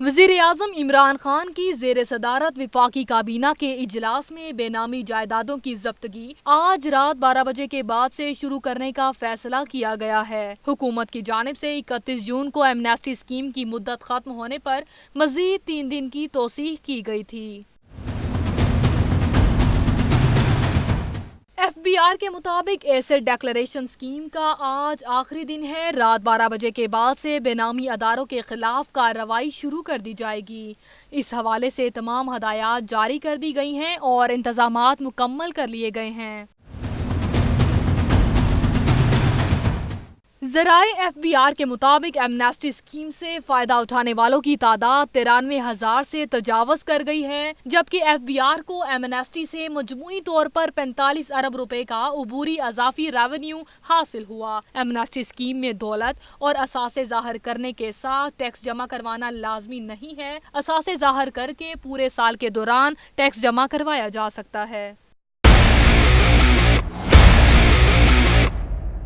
وزیراعظم عمران خان کی زیر صدارت وفاقی کابینہ کے اجلاس میں بے نامی جائیدادوں کی ضبطگی آج رات 12 بجے کے بعد سے شروع کرنے کا فیصلہ کیا گیا ہے۔ حکومت کی جانب سے 31 جون کو ایمنسٹی اسکیم کی مدت ختم ہونے پر مزید 3 دن کی توسیع کی گئی تھی۔ ایف بی آر کے مطابق ایسٹ ڈکلریشن اسکیم کا آج آخری دن ہے۔ رات 12 بجے کے بعد سے بے نامی اداروں کے خلاف کارروائی شروع کر دی جائے گی۔ اس حوالے سے تمام ہدایات جاری کر دی گئی ہیں اور انتظامات مکمل کر لیے گئے ہیں۔ ذرائع ایف بی آر کے مطابق ایمنسٹی اسکیم سے فائدہ اٹھانے والوں کی تعداد 93,000 سے تجاوز کر گئی ہے، جبکہ ایف بی آر کو ایمنسٹی سے مجموعی طور پر 45 ارب روپے کا عبوری اضافی ریونیو حاصل ہوا۔ ایمنسٹی اسکیم میں دولت اور اثاثے ظاہر کرنے کے ساتھ ٹیکس جمع کروانا لازمی نہیں ہے۔ اثاثے ظاہر کر کے پورے سال کے دوران ٹیکس جمع کروایا جا سکتا ہے۔